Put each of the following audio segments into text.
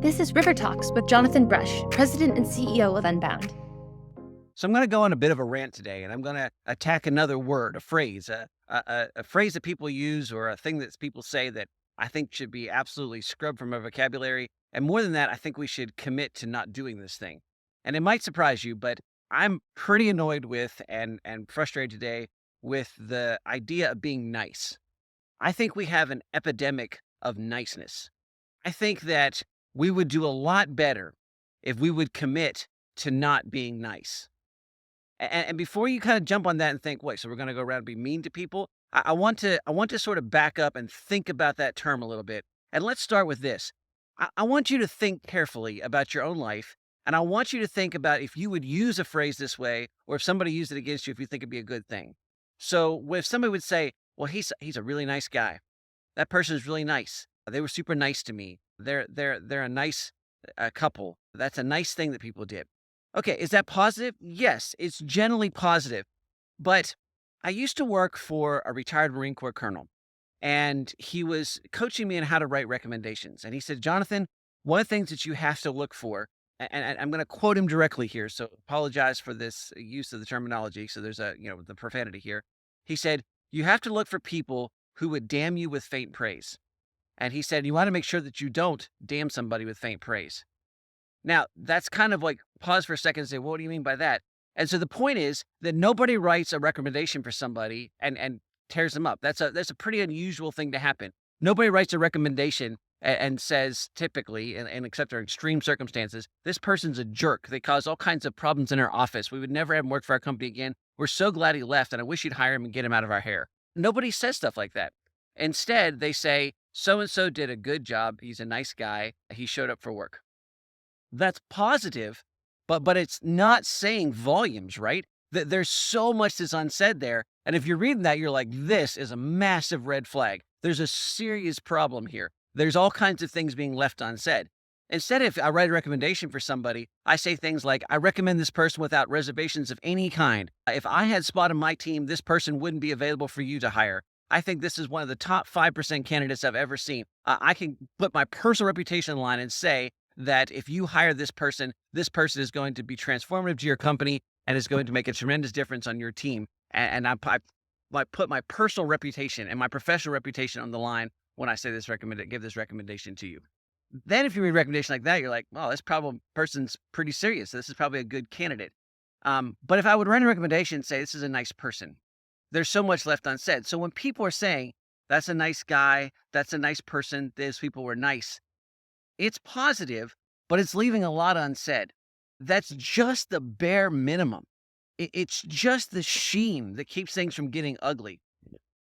This is RiverTalks with Jonathan Brush, President and CEO of Unbound. So I'm going to go on a bit of a rant today, and I'm going to attack another word, a phrase, a phrase that people use or a thing that people say that I think should be absolutely scrubbed from our vocabulary. And more than that, I think we should commit to not doing this thing. And it might surprise you, but I'm pretty annoyed with and frustrated today with the idea of being nice. I think we have an epidemic of niceness. I think that we would do a lot better if we would commit to not being nice. And before you kind of jump on that and think, wait, so we're going to go around and be mean to people? I want to sort of back up and think about that term a little bit. And let's start with this. I want you to think carefully about your own life. And I want you to think about if you would use a phrase this way, or if somebody used it against you, if you think it'd be a good thing. So if somebody would say, well, he's a really nice guy. That person is really nice. They were super nice to me. They're a nice couple. That's a nice thing that people did. Okay, is that positive? Yes, it's generally positive. But I used to work for a retired Marine Corps colonel, and he was coaching me on how to write recommendations. And he said, Jonathan, one of the things that you have to look for, and I'm going to quote him directly here, so apologize for this use of the terminology. So there's the profanity here. He said, you have to look for people who would damn you with faint praise. And he said, you want to make sure that you don't damn somebody with faint praise. Now, that's kind of like pause for a second and say, well, what do you mean by that? And so the point is that nobody writes a recommendation for somebody and tears them up. That's a pretty unusual thing to happen. Nobody writes a recommendation and says typically, and except for extreme circumstances, this person's a jerk. They cause all kinds of problems in our office. We would never have him work for our company again. We're so glad he left, and I wish you'd hire him and get him out of our hair. Nobody says stuff like that. Instead, they say, so-and-so did a good job. He's a nice guy. He showed up for work. That's positive, but it's not saying volumes, right? There's so much that's unsaid there. And if you're reading that, you're like, this is a massive red flag. There's a serious problem here. There's all kinds of things being left unsaid. Instead, if I write a recommendation for somebody, I say things like, I recommend this person without reservations of any kind. If I had spot on my team, this person wouldn't be available for you to hire. I think this is one of the top 5% candidates I've ever seen. I can put my personal reputation on the line and say that if you hire this person is going to be transformative to your company and is going to make a tremendous difference on your team. And I put my personal reputation and my professional reputation on the line when I say give this recommendation to you. Then if you read a recommendation like that, you're like, well, this person's pretty serious. This is probably a good candidate. But if I would run a recommendation and say, this is a nice person, there's so much left unsaid. So when people are saying, that's a nice guy, that's a nice person, those people were nice, it's positive, but it's leaving a lot unsaid. That's just the bare minimum. It's just the sheen that keeps things from getting ugly.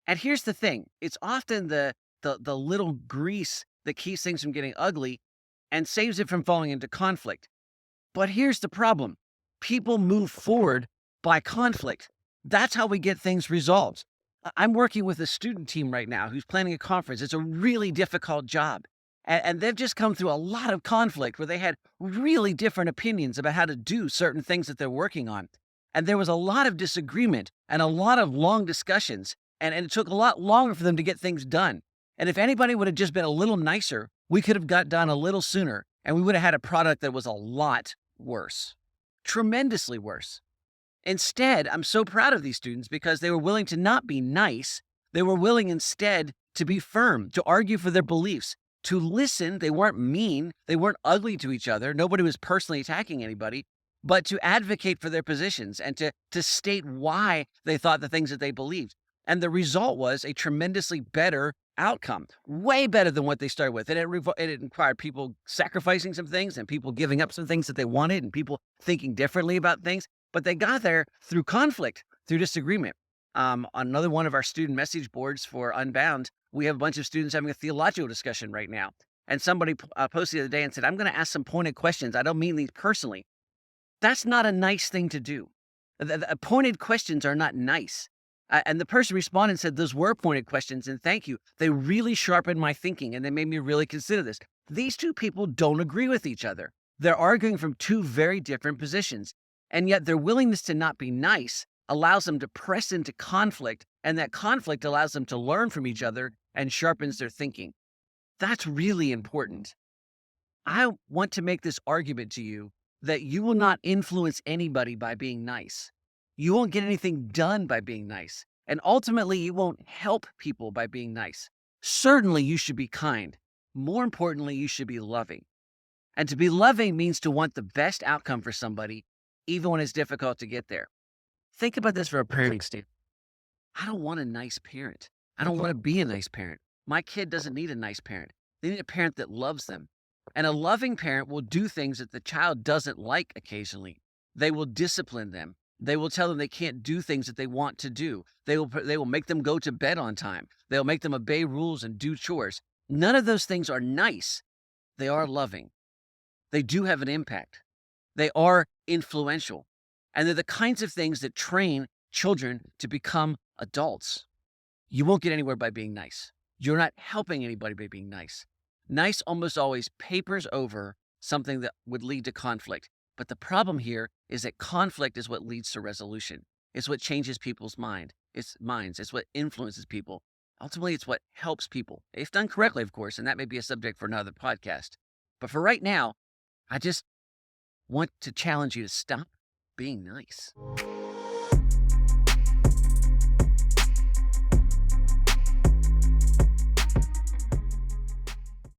And here's the thing. It's often the little grease that keeps things from getting ugly and saves it from falling into conflict. But here's the problem. People move forward by conflict. That's how we get things resolved. I'm working with a student team right now who's planning a conference. It's a really difficult job. And they've just come through a lot of conflict where they had really different opinions about how to do certain things that they're working on. And there was a lot of disagreement and a lot of long discussions. And it took a lot longer for them to get things done. And if anybody would have just been a little nicer, we could have got done a little sooner. And we would have had a product that was a lot worse, tremendously worse. Instead, I'm so proud of these students because they were willing to not be nice. They were willing instead to be firm, to argue for their beliefs, to listen. They weren't mean. They weren't ugly to each other. Nobody was personally attacking anybody, but to advocate for their positions and to state why they thought the things that they believed. And the result was a tremendously better outcome, way better than what they started with. And it required people sacrificing some things and people giving up some things that they wanted and people thinking differently about things. But they got there through conflict, through disagreement. On another one of our student message boards for Unbound, we have a bunch of students having a theological discussion right now. And somebody posted the other day and said, I'm going to ask some pointed questions. I don't mean these personally. That's not a nice thing to do. The pointed questions are not nice. And the person responded and said, those were pointed questions, and thank you. They really sharpened my thinking, and they made me really consider this. These two people don't agree with each other. They're arguing from two very different positions. And yet their willingness to not be nice allows them to press into conflict, and that conflict allows them to learn from each other and sharpens their thinking. That's really important. I want to make this argument to you that you will not influence anybody by being nice. You won't get anything done by being nice. And ultimately, you won't help people by being nice. Certainly, you should be kind. More importantly, you should be loving. And to be loving means to want the best outcome for somebody, even when it's difficult to get there. Think about this from a parenting standpoint. I don't want a nice parent. I don't want to be a nice parent. My kid doesn't need a nice parent. They need a parent that loves them. And a loving parent will do things that the child doesn't like occasionally. They will discipline them. They will tell them they can't do things that they want to do. They will make them go to bed on time. They'll make them obey rules and do chores. None of those things are nice. They are loving. They do have an impact. They are influential. And they're the kinds of things that train children to become adults. You won't get anywhere by being nice. You're not helping anybody by being nice. Nice almost always papers over something that would lead to conflict. But the problem here is that conflict is what leads to resolution. It's what changes people's minds. It's what influences people. Ultimately, it's what helps people. If done correctly, of course, and that may be a subject for another podcast. But for right now, I just want to challenge you to stop being nice.